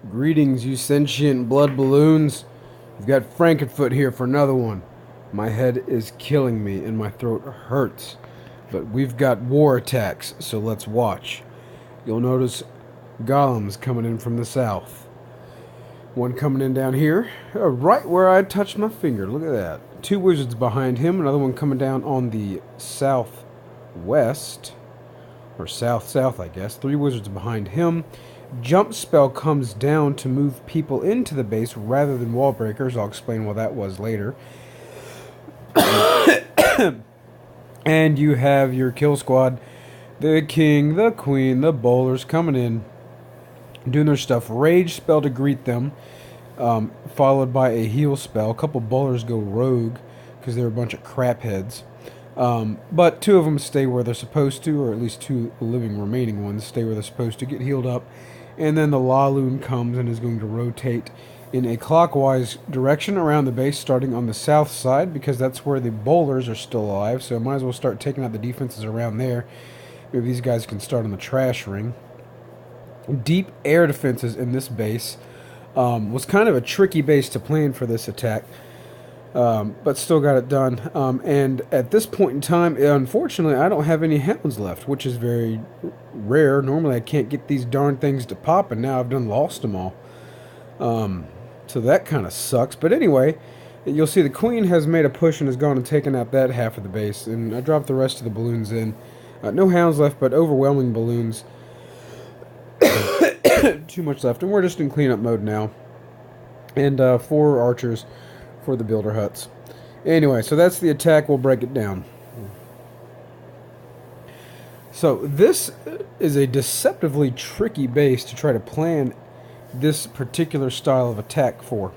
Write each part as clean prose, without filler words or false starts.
Greetings, you sentient blood balloons. We've got Frankenfoot here for another one. My head is killing me and my throat hurts. But we've got war attacks, so let's watch. You'll notice golems coming in from the south. One coming in down here, right where I touched my finger. Look at that. Two wizards behind him, another one coming down on the southwest. Or south-south, I guess. Three wizards behind him. Jump spell comes down to move people into the base rather than wall breakers. I'll explain what that was later. And you have your kill squad. The king, the queen, the bowlers coming in, doing their stuff. Rage spell to greet them, followed by a heal spell. A couple bowlers go rogue because they're a bunch of crap heads. But two of them stay where they're supposed to, or at least two living remaining ones stay where they're supposed to, get healed up. And then the GoBoLaLoon comes and is going to rotate in a clockwise direction around the base, starting on the south side, because that's where the bowlers are still alive. So I might as well start taking out the defenses around there. Maybe these guys can start on the trash ring. Deep air defenses in this base. Was kind of a tricky base to plan for this attack. But still got it done. And at this point in time, unfortunately, I don't have any hounds left, which is very rare. Normally, I can't get these darn things to pop, and now I've done lost them all. So that kind of sucks. But anyway, you'll see the queen has made a push and has gone and taken out that half of the base, and I dropped the rest of the balloons in. No hounds left, but overwhelming balloons. Too much left, and we're just in cleanup mode now. And 4 archers for the builder huts. Anyway, so that's the attack. We'll break it down. So this is a deceptively tricky base to try to plan this particular style of attack for.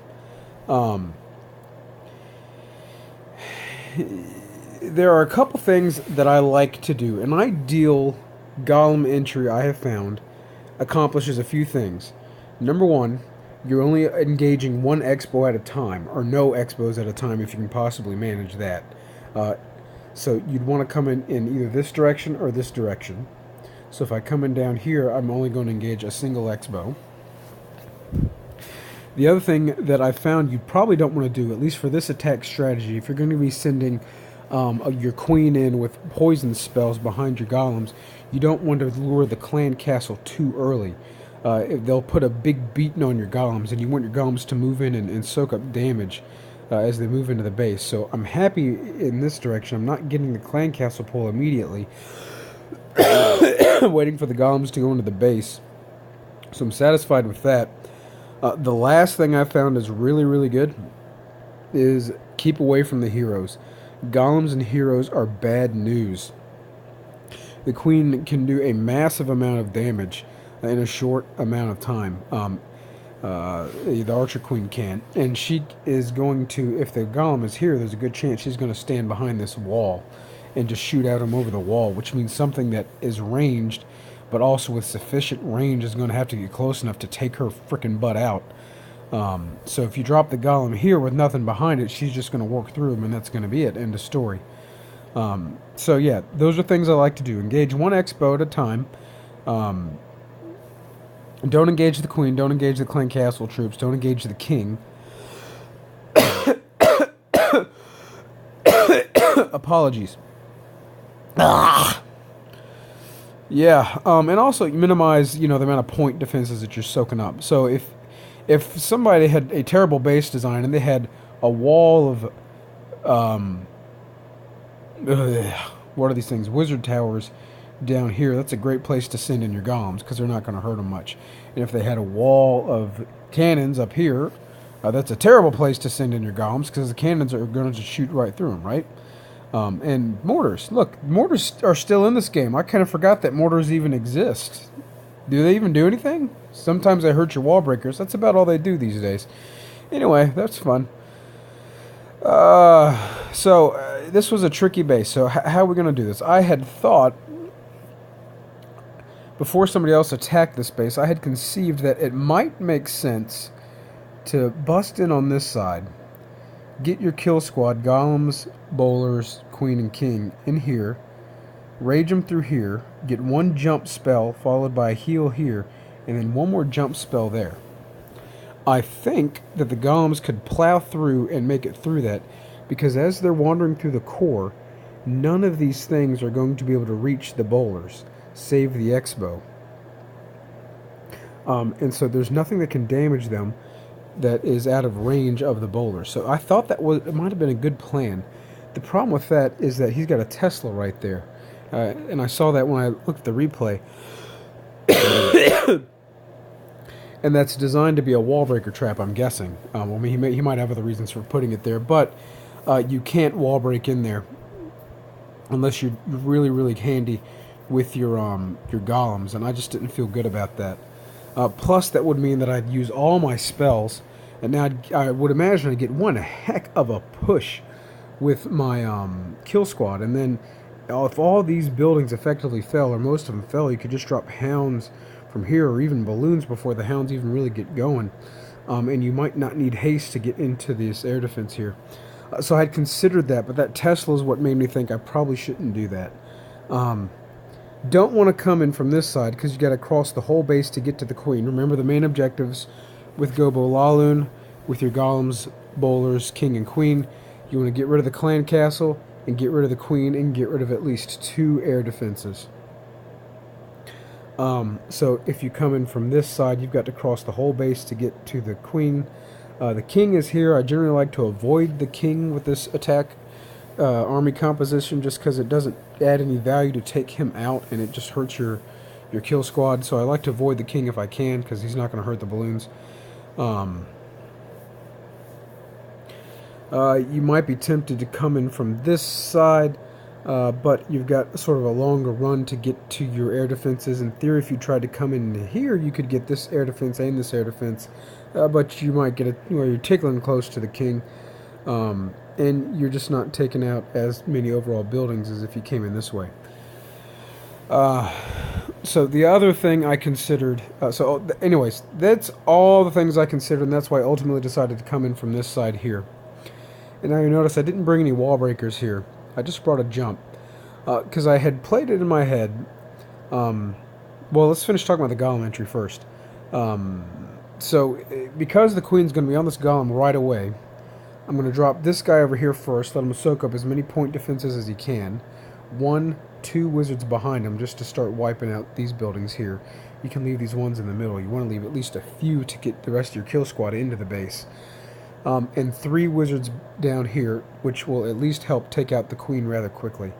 There are a couple things that I like to do. An ideal golem entry I have found accomplishes a few things. Number one, you're only engaging one expo at a time, or no expos at a time if you can possibly manage that. So you'd want to come in either this direction or this direction. So if I come in down here, I'm only going to engage a single expo. The other thing that I found you probably don't want to do, at least for this attack strategy, if you're going to be sending your queen in with poison spells behind your golems, you don't want to lure the clan castle too early. They'll put a big beating on your golems, and you want your golems to move in and soak up damage as they move into the base. So I'm happy in this direction. I'm not getting the clan castle pull immediately, waiting for the golems to go into the base. So I'm satisfied with that. The last thing I found is really, really good is keep away from the heroes. Golems and heroes are bad news. The queen can do a massive amount of damage in a short amount of time. The archer queen can, and she is going to, if the golem is here, there's a good chance she's going to stand behind this wall and just shoot at him over the wall, which means something that is ranged but also with sufficient range is going to have to get close enough to take her frickin' butt out. So if you drop the golem here with nothing behind it, she's just going to work through him, and that's going to be it. End of story. So yeah, those are things I like to do. Engage one expo at a time. Don't engage the queen. Don't engage the clan castle troops. Don't engage the king. Apologies. Yeah, and also minimize, the amount of point defenses that you're soaking up. So if somebody had a terrible base design and they had a wall of what are these things? Wizard towers down here. That's a great place to send in your golems because they're not going to hurt them much. And if they had a wall of cannons up here, that's a terrible place to send in your golems because the cannons are going to just shoot right through them, right? And mortars. Look, mortars are still in this game. I kind of forgot that mortars even exist. Do they even do anything? Sometimes they hurt your wall breakers. That's about all they do these days. Anyway, that's fun. This was a tricky base. So how are we going to do this? I had thought, before somebody else attacked this base, I had conceived that it might make sense to bust in on this side, get your kill squad, golems, bowlers, queen, and king in here, rage them through here, get one jump spell followed by a heal here, and then one more jump spell there. I think that the golems could plow through and make it through that, because as they're wandering through the core, none of these things are going to be able to reach the bowlers, save the Expo. And so there's nothing that can damage them that is out of range of the bowler. So I thought that it might have been a good plan. The problem with that is that he's got a Tesla right there. And I saw that when I looked at the replay. And that's designed to be a wall breaker trap, I'm guessing. I mean, he might have other reasons for putting it there, but you can't wall break in there unless you're really, really handy with your golems, and I just didn't feel good about that. Plus, that would mean that I'd use all my spells, and now I would imagine I'd get one heck of a push with my kill squad, and then if all these buildings effectively fell, or most of them fell, you could just drop hounds from here, or even balloons before the hounds even really get going, and you might not need haste to get into this air defense here. So I had considered that, but that Tesla is what made me think I probably shouldn't do that. Don't want to come in from this side because you got to cross the whole base to get to the queen. Remember the main objectives with GoBoLaLoon, with your golems, bowlers, king, and queen. You want to get rid of the clan castle and get rid of the queen and get rid of at least 2 air defenses. So if you come in from this side, you've got to cross the whole base to get to the queen. The king is here. I generally like to avoid the king with this attack army composition just because it doesn't add any value to take him out, and it just hurts your kill squad. So I like to avoid the king if I can because he's not going to hurt the balloons. You might be tempted to come in from this side, but you've got sort of a longer run to get to your air defenses. In theory, if you tried to come in here, you could get this air defense and this air defense, but you might get you're tickling close to the king. And you're just not taking out as many overall buildings as if you came in this way. So the other thing I considered... anyways, that's all the things I considered, and that's why I ultimately decided to come in from this side here. And now you notice I didn't bring any wall breakers here. I just brought a jump. Because I had played it in my head. Well, let's finish talking about the golem entry first. So, because the queen's going to be on this golem right away... I'm going to drop this guy over here first, let him soak up as many point defenses as he can. 1, 2 wizards behind him just to start wiping out these buildings here. You can leave these ones in the middle. You want to leave at least a few to get the rest of your kill squad into the base. And 3 wizards down here, which will at least help take out the queen rather quickly.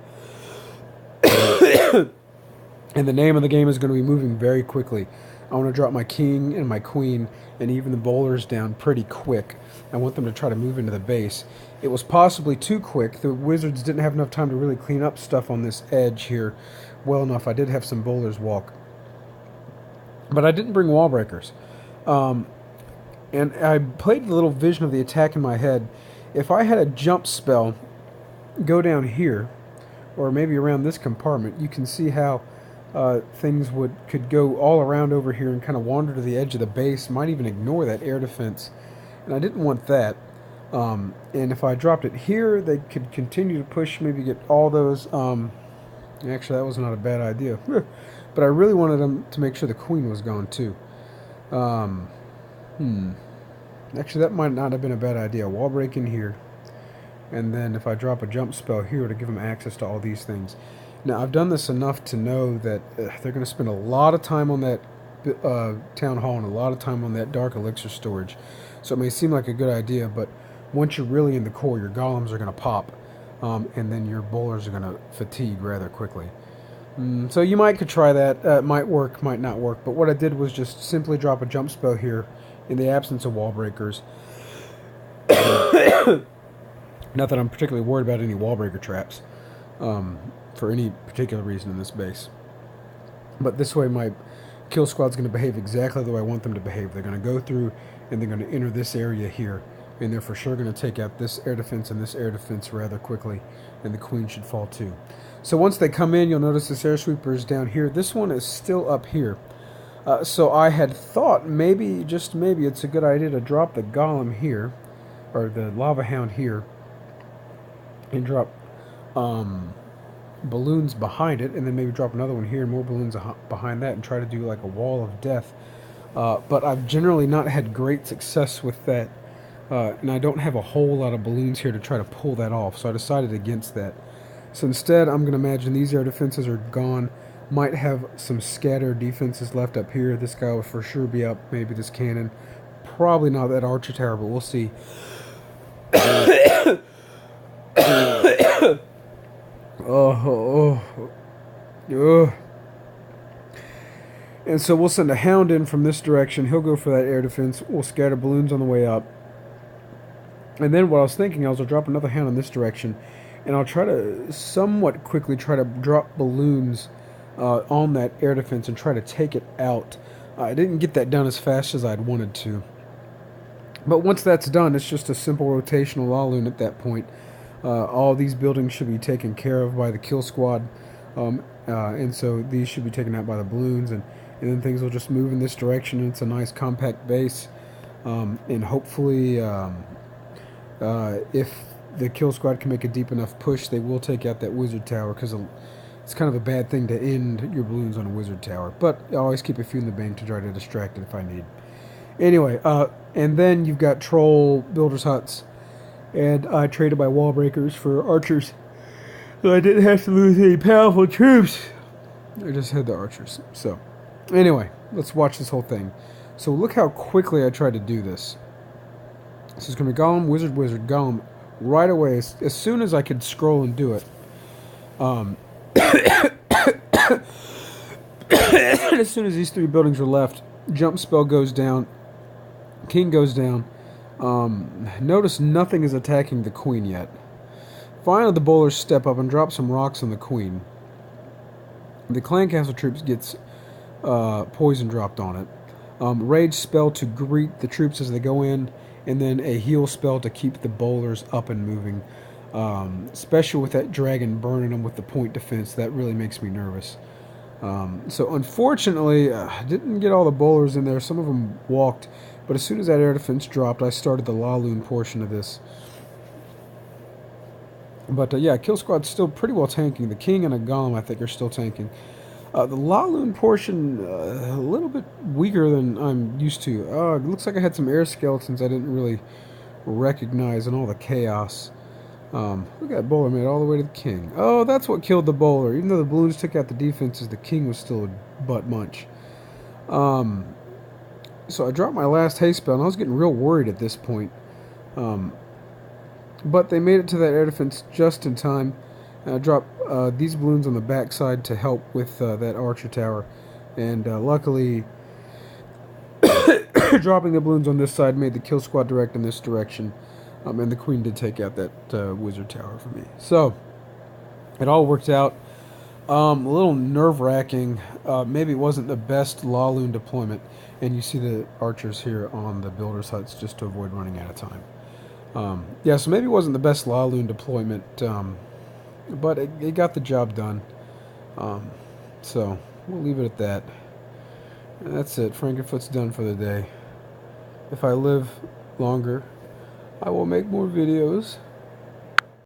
And the name of the game is going to be moving very quickly. I want to drop my king and my queen and even the bowlers down pretty quick. I want them to try to move into the base. It was possibly too quick. The wizards didn't have enough time to really clean up stuff on this edge here well enough. I did have some bowlers walk. But I didn't bring wall breakers. And I played the little vision of the attack in my head. If I had a jump spell go down here, or maybe around this compartment, you can see how things could go all around over here and kind of wander to the edge of the base, might even ignore that air defense. And I didn't want that. And if I dropped it here, they could continue to push, maybe get all those... actually, that was not a bad idea. But I really wanted them to make sure the queen was gone, too. Actually, that might not have been a bad idea. Wall break in here. And then if I drop a jump spell here to give them access to all these things. Now, I've done this enough to know that they're going to spend a lot of time on that town hall and a lot of time on that dark elixir storage. So it may seem like a good idea, but once you're really in the core, your golems are going to pop, and then your bowlers are going to fatigue rather quickly. So you could try that. Might work, might not work. But what I did was just simply drop a jump spell here in the absence of wall breakers. Not that I'm particularly worried about any wall breaker traps. For any particular reason in this base. But this way my kill squad's going to behave exactly the way I want them to behave. They're going to go through and they're going to enter this area here, and they're for sure going to take out this air defense and this air defense rather quickly, and the queen should fall too. So once they come in, you'll notice this air sweeper is down here. This one is still up here. So I had thought maybe, just maybe, it's a good idea to drop the golem here, or the lava hound here, and drop balloons behind it, and then maybe drop another one here and more balloons behind that, and try to do like a wall of death but I've generally not had great success with that. And I don't have a whole lot of balloons here to try to pull that off, so I decided against that. So instead, I'm going to imagine these air defenses are gone. Might have some scattered defenses left up here. This guy will for sure be up. Maybe this cannon. Probably not that archer tower, but we'll see. Oh, oh, oh. And so we'll send a hound in from this direction. He'll go for that air defense. We'll scatter balloons on the way up. And then what I was thinking, I'll drop another hound in this direction. And I'll try to somewhat quickly try to drop balloons on that air defense and try to take it out. I didn't get that done as fast as I'd wanted to. But once that's done, it's just a simple rotational LaLoon at that point. All these buildings should be taken care of by the kill squad. And so these should be taken out by the balloons. And then things will just move in this direction. And it's a nice compact base. And hopefully, if the kill squad can make a deep enough push, they will take out that wizard tower. Because it's kind of a bad thing to end your balloons on a wizard tower. But I always keep a few in the bank to try to distract it if I need. Anyway, and then you've got troll builders' huts, and I traded my wall breakers for archers, so I didn't have to lose any powerful troops. I just had the archers. So, anyway, let's watch this whole thing. So look how quickly I tried to do this. So it's going to be golem, wizard, wizard, golem, right away, as soon as I could scroll and do it. And as soon as these three buildings are left, jump spell goes down. King goes down. Notice nothing is attacking the queen yet. Finally, the bowlers step up and drop some rocks on the queen. The clan castle troops gets poison dropped on it. Rage spell to greet the troops as they go in, and then a heal spell to keep the bowlers up and moving. Especially with that dragon burning them with the point defense, that really makes me nervous. So unfortunately, I didn't get all the bowlers in there. Some of them walked. But as soon as that air defense dropped, I started the LaLoon portion of this. But yeah, kill squad's still pretty well tanking. The king and a golem, I think, are still tanking. The LaLoon portion, a little bit weaker than I'm used to. It looks like I had some air skeletons I didn't really recognize in all the chaos. Look at that bowler made it all the way to the king. Oh, that's what killed the bowler. Even though the balloons took out the defenses, the king was still a butt munch. So I dropped my last haste spell, and I was getting real worried at this point. But they made it to that air defense just in time. And I dropped these balloons on the backside to help with that archer tower. And luckily, dropping the balloons on this side made the kill squad direct in this direction. And the queen did take out that wizard tower for me. So, it all worked out. A little nerve-wracking. Maybe it wasn't the best LaLoon deployment. And you see the archers here on the builders' huts just to avoid running out of time. Yeah, so maybe it wasn't the best LaLoon deployment, but it got the job done. So we'll leave it at that. And that's it. Frankenfoot's done for the day. If I live longer, I will make more videos.